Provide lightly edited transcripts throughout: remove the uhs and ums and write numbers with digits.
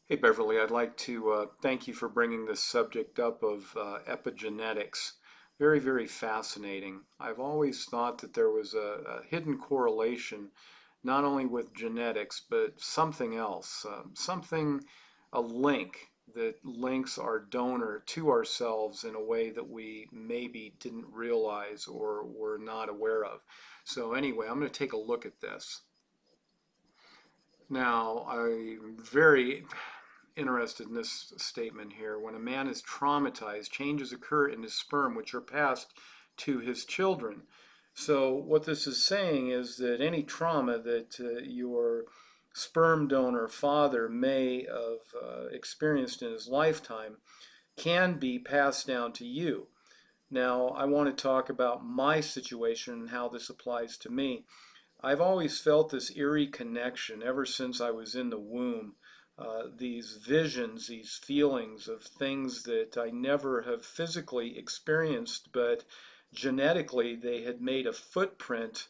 Hey Beverly, I'd like to thank you for bringing this subject up of epigenetics. Very, very fascinating. I've always thought that there was a hidden correlation not only with genetics, but something else, a link that links our donor to ourselves in a way that we maybe didn't realize or were not aware of. So anyway, I'm going to take a look at this. Now, I'm very interested in this statement here. When a man is traumatized, changes occur in his sperm which are passed to his children. So what this is saying is that any trauma that your sperm donor father may have experienced in his lifetime can be passed down to you. Now, I want to talk about my situation and how this applies to me. I've always felt this eerie connection ever since I was in the womb. These visions, these feelings of things that I never have physically experienced, but genetically they had made a footprint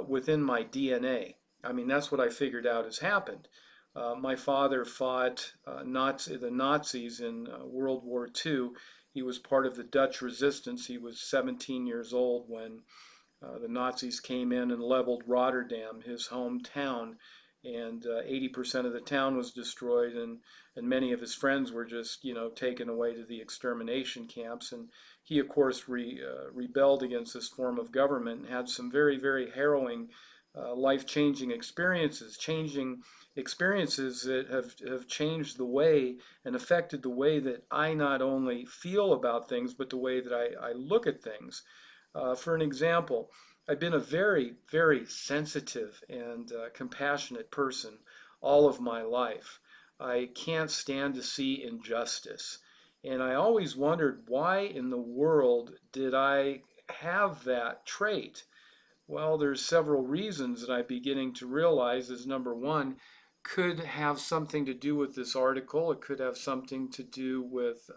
within my DNA. I mean, that's what I figured out has happened. My father fought the Nazis in World War II. He was part of the Dutch resistance. He was 17 years old when the Nazis came in and leveled Rotterdam, his hometown, and 80% of the town was destroyed, and many of his friends were just, taken away to the extermination camps. And he, of course, rebelled against this form of government and had some very, very harrowing, life-changing experiences, changing experiences that have changed the way and affected the way that I not only feel about things, but the way that I look at things. For an example, I've been a very, very sensitive and compassionate person all of my life. I can't stand to see injustice. And I always wondered, why in the world did I have that trait? Well, there's several reasons that I'm beginning to realize is number one, could have something to do with this article. It could have something to do with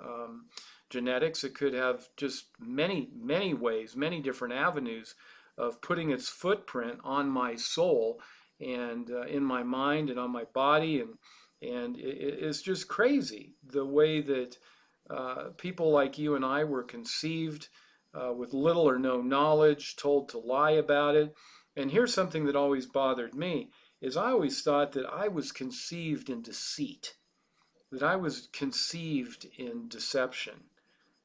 genetics. It could have just many, many ways, many different avenues of putting its footprint on my soul and in my mind and on my body. And it's just crazy the way that people like you and I were conceived with little or no knowledge, told to lie about it. And here's something that always bothered me is I always thought that I was conceived in deceit, that I was conceived in deception.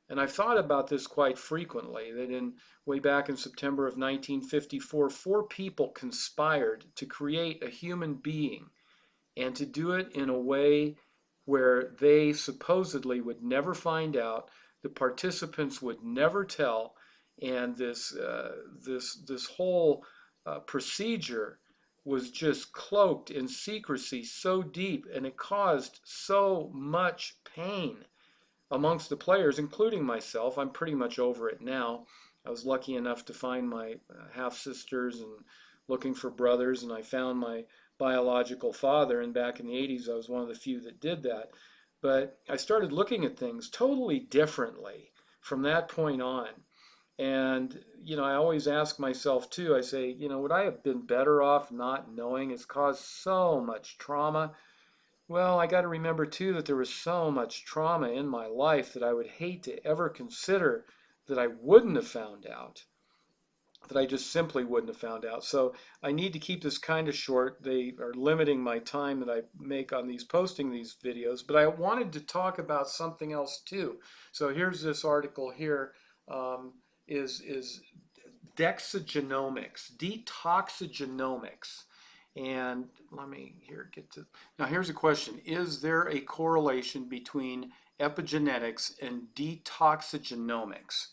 And I've thought about this quite frequently, that in way back in September of 1954, four people conspired to create a human being and to do it in a way where they supposedly would never find out, the participants would never tell, and this whole procedure was just cloaked in secrecy so deep, and it caused so much pain amongst the players, including myself. I'm pretty much over it now. I was lucky enough to find my half sisters and looking for brothers, and I found my biological father. And back in the 80s, I was one of the few that did that. But I started looking at things totally differently from that point on. And, I always ask myself too, I say, would I have been better off not knowing? It's caused so much trauma. Well, I got to remember too that there was so much trauma in my life that I would hate to ever consider that I wouldn't have found out, that I just simply wouldn't have found out. So I need to keep this kind of short. They are limiting my time that I make on these posting these videos, but I wanted to talk about something else too. So here's this article here. Is Detoxigenomics. And let me here get to, now here's a question. Is there a correlation between epigenetics and detoxigenomics?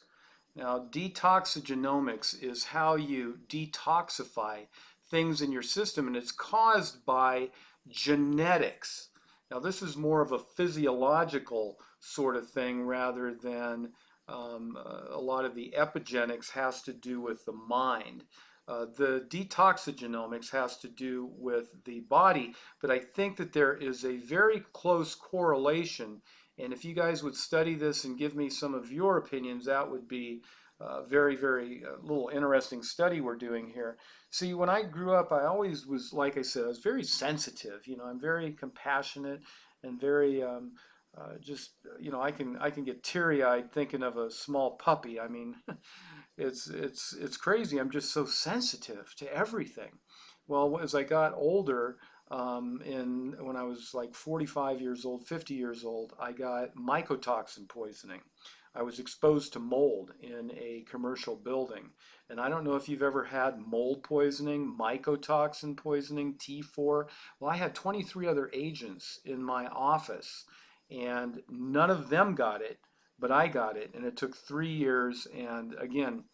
Now, detoxigenomics is how you detoxify things in your system, and it's caused by genetics. Now, this is more of a physiological sort of thing rather than a lot of the epigenetics has to do with the mind. The detoxigenomics has to do with the body, but I think that there is a very close correlation. And if you guys would study this and give me some of your opinions, that would be very little interesting study we're doing here. See, when I grew up, I always was, like I said, I was very sensitive. I'm very compassionate and very just, I can get teary-eyed thinking of a small puppy. I mean, it's crazy. I'm just so sensitive to everything. Well, as I got older, when I was like 45 years old, 50 years old, I got mycotoxin poisoning. I was exposed to mold in a commercial building. And I don't know if you've ever had mold poisoning, mycotoxin poisoning, T4. Well, I had 23 other agents in my office, and none of them got it, but I got it. And it took 3 years. And again,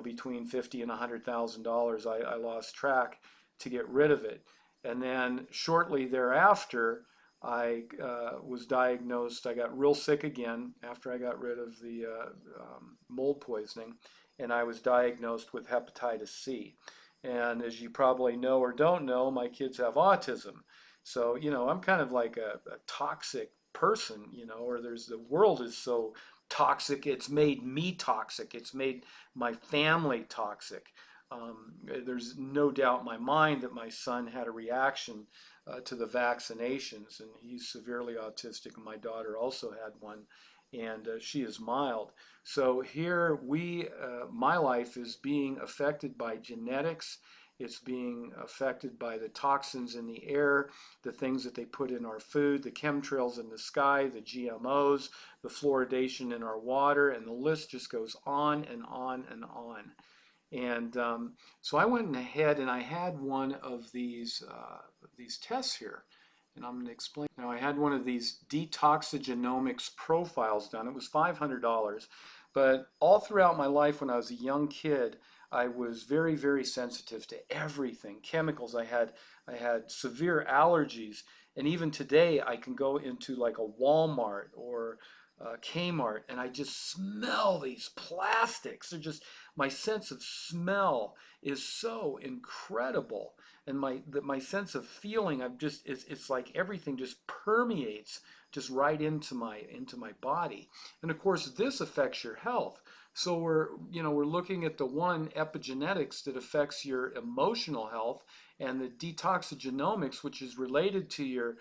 between 50 and $100,000, I lost track to get rid of it. And then shortly thereafter, I was diagnosed. I got real sick again after I got rid of the mold poisoning, and I was diagnosed with hepatitis C. And as you probably know or don't know, my kids have autism. So, I'm kind of like a toxic person, or the world is so toxic, it's made me toxic, it's made my family toxic. There's no doubt in my mind that my son had a reaction to the vaccinations, and he's severely autistic, and my daughter also had one, and she is mild. So here my life is being affected by genetics. It's being affected by the toxins in the air, the things that they put in our food, the chemtrails in the sky, the GMOs, the fluoridation in our water, and the list just goes on and on and on. And so I went ahead and I had one of these tests here, and I'm going to explain. Now, I had one of these Detoxigenomics profiles done. It was $500, but all throughout my life when I was a young kid, I was very sensitive to everything, chemicals. I had severe allergies, and even today I can go into like a Walmart or Kmart, and I just smell these plastics. My sense of smell is so incredible, and my sense of feeling, it's like everything just permeates just right into my body. And of course, this affects your health. So we're looking at the one, epigenetics, that affects your emotional health, and the detoxigenomics, which is related to your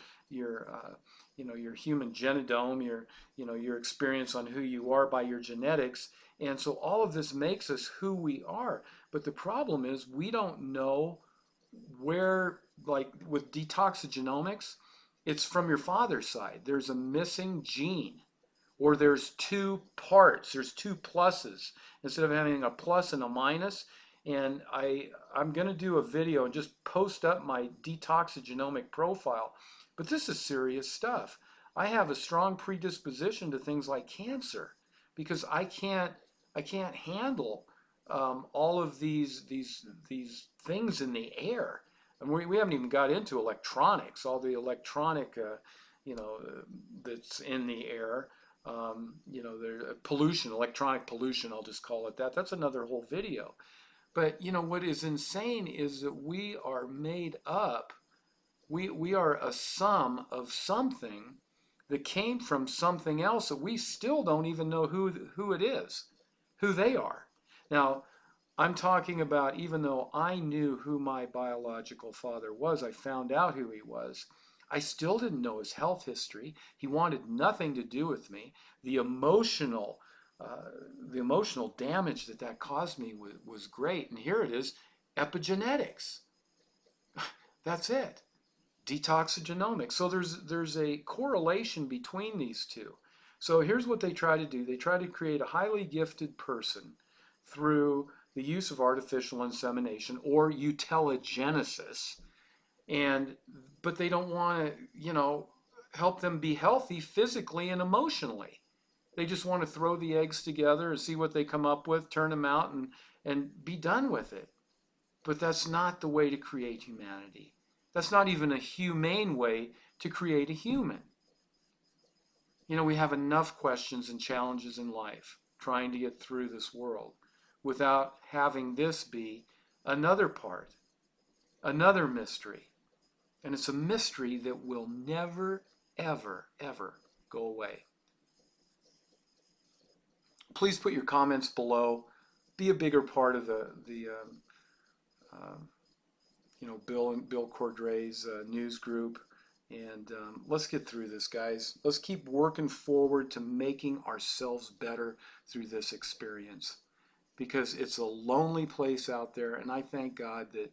human genome, your experience on who you are by your genetics. And so all of this makes us who we are. But the problem is we don't know where, like with detoxigenomics, it's from your father's side. There's a missing gene, or there's two parts, there's two pluses instead of having a plus and a minus. And I'm going to do a video and just post up my detoxigenomic profile. But this is serious stuff. I have a strong predisposition to things like cancer because I can't handle all of these things in the air. And we haven't even got into electronics, all the electronic, that's in the air. The pollution, electronic pollution, I'll just call it that. That's another whole video. But what is insane is that we are made up. We are a sum of something that came from something else that we still don't even know who it is, who they are. Now, I'm talking about, even though I knew who my biological father was, I found out who he was, I still didn't know his health history. He wanted nothing to do with me. The emotional damage that caused me was great. And here it is, epigenetics. That's it. Detoxigenomics. So there's a correlation between these two. So here's what they try to do. They try to create a highly gifted person through the use of artificial insemination or Eutelegenesis. But they don't want to, help them be healthy physically and emotionally. They just want to throw the eggs together and see what they come up with, turn them out, and be done with it. But that's not the way to create humanity. That's not even a humane way to create a human. We have enough questions and challenges in life trying to get through this world without having this be another part, another mystery. And it's a mystery that will never, ever go away. Please put your comments below. Be a bigger part of the Bill Cordray's news group. And let's get through this, guys. Let's keep working forward to making ourselves better through this experience, because it's a lonely place out there. And I thank God that,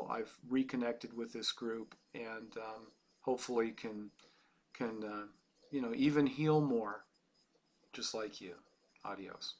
I've reconnected with this group, and hopefully can even heal more, just like you. Adios.